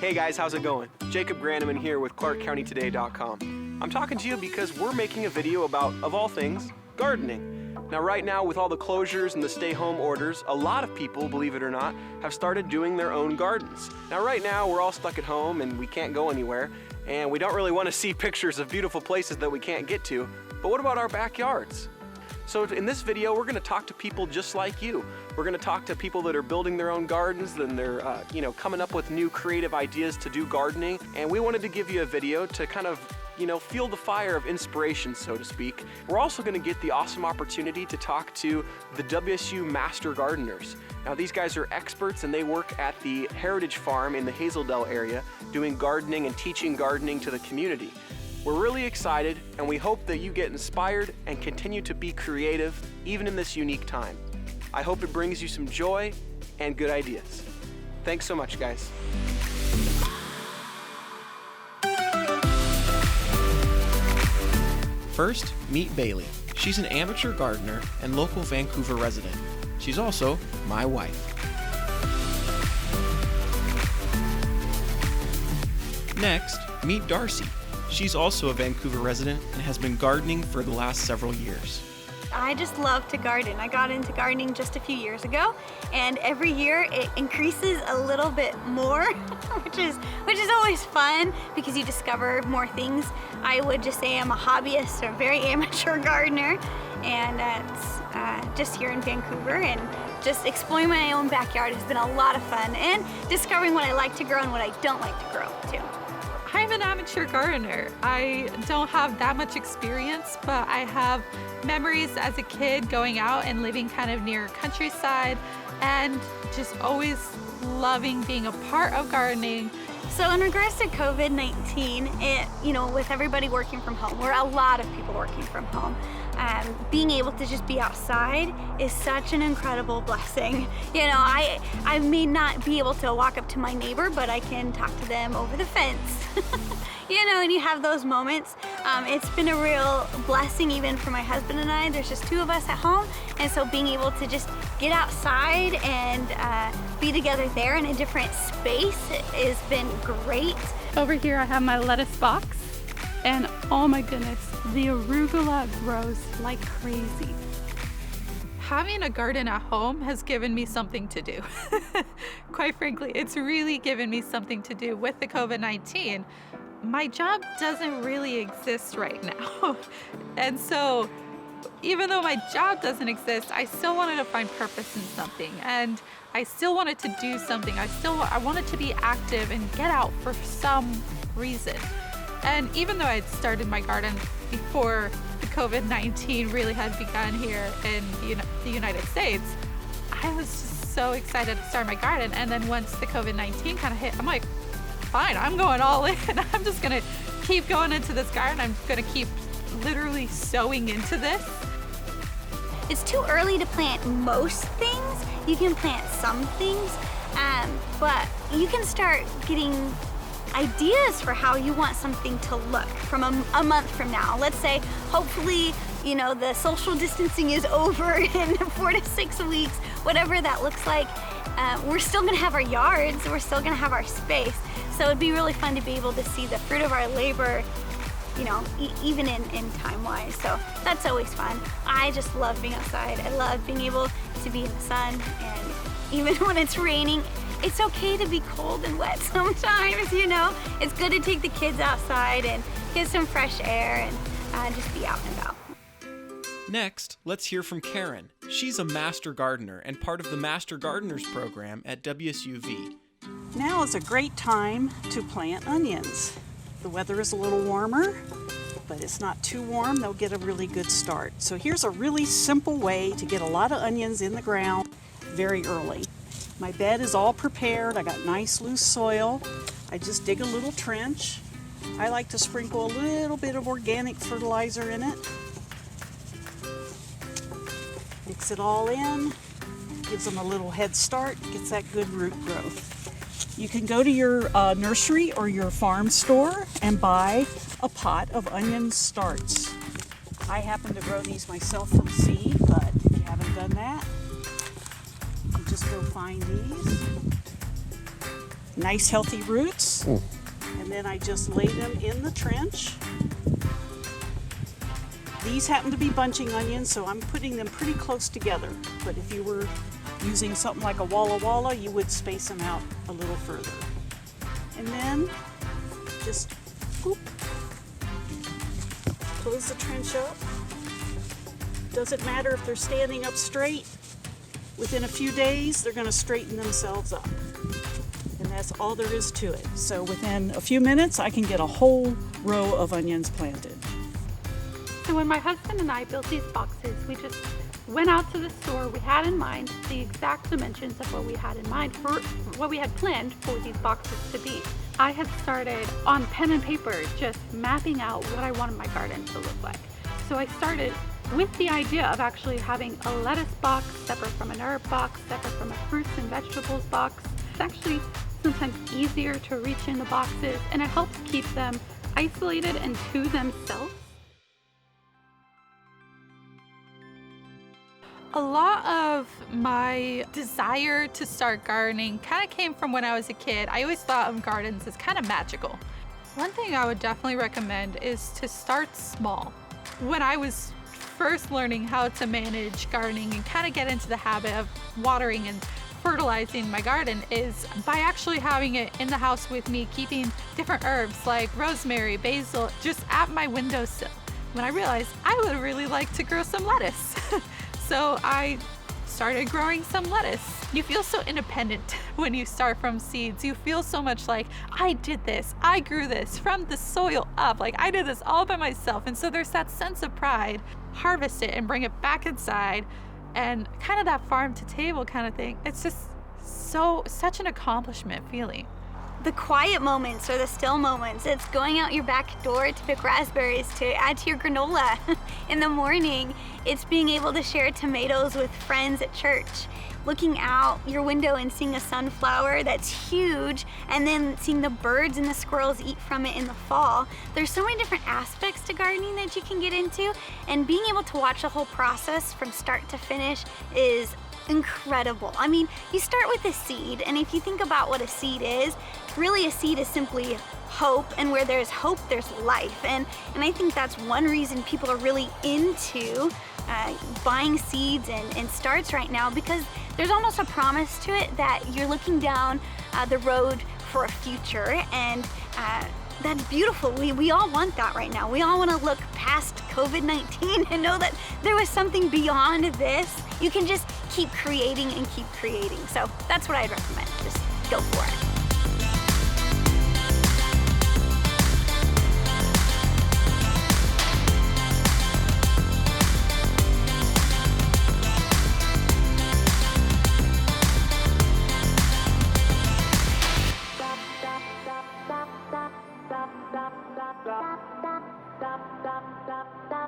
Hey guys, how's it going? Jacob Granneman here with ClarkCountyToday.com. I'm talking to you because we're making a video about, of all things, gardening. Now right now, with all the closures and the stay-home orders, a lot of people, believe it or not, have started doing their own gardens. Now right now, we're all stuck at home and we can't go anywhere, and we don't really want to see pictures of beautiful places that we can't get to, but what about our backyards? So in this video, we're gonna talk to people just like you. We're gonna talk to people that are building their own gardens and they're coming up with new creative ideas to do gardening. And we wanted to give you a video to kind of fuel the fire of inspiration, so to speak. We're also gonna get the awesome opportunity to talk to the WSU Master Gardeners. Now these guys are experts and they work at the Heritage Farm in the Hazel Dell area doing gardening and teaching gardening to the community. We're really excited and we hope that you get inspired and continue to be creative even in this unique time. I hope it brings you some joy and good ideas. Thanks so much, guys. First, meet Bailey. She's an amateur gardener and local Vancouver resident. She's also my wife. Next, meet Darcy. She's also a Vancouver resident and has been gardening for the last several years. I just love to garden. I got into gardening just a few years ago, and every year it increases a little bit more, which is always fun because you discover more things. I would just say I'm a hobbyist, a very amateur gardener, and it's just here in Vancouver, and just exploring my own backyard has been a lot of fun, and discovering what I like to grow and what I don't like to grow too. I'm an amateur gardener. I don't have that much experience, but I have memories as a kid going out and living kind of near countryside and just always loving being a part of gardening. So in regards to COVID-19, with everybody working from home, or a lot of people working from home, being able to just be outside is such an incredible blessing. I may not be able to walk up to my neighbor, but I can talk to them over the fence. And you have those moments. It's been a real blessing even for my husband and I. There's just two of us at home, and so being able to just get outside and be together there in a different space has been great. Over here I have my lettuce box, and oh my goodness, the arugula grows like crazy. Having a garden at home has given me something to do. Quite frankly, it's really given me something to do with the COVID-19. My job doesn't really exist right now. And so even though my job doesn't exist, I still wanted to find purpose in something, and I still wanted to do something. I wanted to be active and get out for some reason. And even though I'd started my garden before the COVID-19 really had begun here in the United States, I was just so excited to start my garden. And then once the COVID-19 kind of hit, I'm like, fine, I'm going all in. I'm just gonna keep going into this garden. I'm gonna keep literally sowing into this. It's too early to plant most things. You can plant some things, but you can start getting ideas for how you want something to look from a month from now. Let's say, hopefully, the social distancing is over in 4 to 6 weeks, whatever that looks like. We're still gonna have our yards, we're still gonna have our space. So it'd be really fun to be able to see the fruit of our labor, even in time-wise. So that's always fun. I just love being outside. I love being able to be in the sun, and even when it's raining, it's okay to be cold and wet sometimes, It's good to take the kids outside and get some fresh air and just be out and about. Next, let's hear from Karen. She's a master gardener and part of the Master Gardeners program at WSUV. Now is a great time to plant onions. The weather is a little warmer, but it's not too warm. They'll get a really good start. So here's a really simple way to get a lot of onions in the ground very early. My bed is all prepared. I got nice loose soil. I just dig a little trench. I like to sprinkle a little bit of organic fertilizer in it. Mix it all in, gives them a little head start, gets that good root growth. You can go to your nursery or your farm store and buy a pot of onion starts. I happen to grow these myself from seed, but if you haven't done that, you just go find these. nice healthy roots. And then I just lay them in the trench. These happen to be bunching onions, so I'm putting them pretty close together. But if you were using something like a Walla Walla, you would space them out a little further. And then just boop, close the trench up. Doesn't matter if they're standing up straight. Within a few days, they're going to straighten themselves up. And that's all there is to it. So within a few minutes, I can get a whole row of onions planted. So when my husband and I built these boxes, we just went out to the store. We had in mind the exact dimensions of what we had in mind for what we had planned for these boxes to be. I had started on pen and paper just mapping out what I wanted my garden to look like. So I started with the idea of actually having a lettuce box separate from an herb box, separate from a fruits and vegetables box. It's actually sometimes easier to reach in the boxes, and it helps keep them isolated and to themselves. A lot of my desire to start gardening kind of came from when I was a kid. I always thought of gardens as kind of magical. One thing I would definitely recommend is to start small. When I was first learning how to manage gardening and kind of get into the habit of watering and fertilizing my garden is by actually having it in the house with me, keeping different herbs like rosemary, basil, just at my windowsill. When I realized I would really like to grow some lettuce. So I started growing some lettuce. You feel so independent when you start from seeds. You feel so much like, I did this, I grew this from the soil up, like I did this all by myself. And so there's that sense of pride, harvest it and bring it back inside, and kind of that farm to table kind of thing. It's just such an accomplishment feeling. The quiet moments or the still moments. It's going out your back door to pick raspberries to add to your granola in the morning. It's being able to share tomatoes with friends at church. Looking out your window and seeing a sunflower that's huge, and then seeing the birds and the squirrels eat from it in the fall. There's so many different aspects to gardening that you can get into, and being able to watch the whole process from start to finish is incredible. I mean, you start with a seed, and if you think about what a seed is, really a seed is simply hope, and where there's hope, there's life. And I think that's one reason people are really into buying seeds and starts right now, because there's almost a promise to it that you're looking down the road for a future, and that's beautiful. We all want that right now. We all want to look past COVID-19 and know that there was something beyond this. You can just keep creating and keep creating. So that's what I'd recommend. Just go for it. Stop.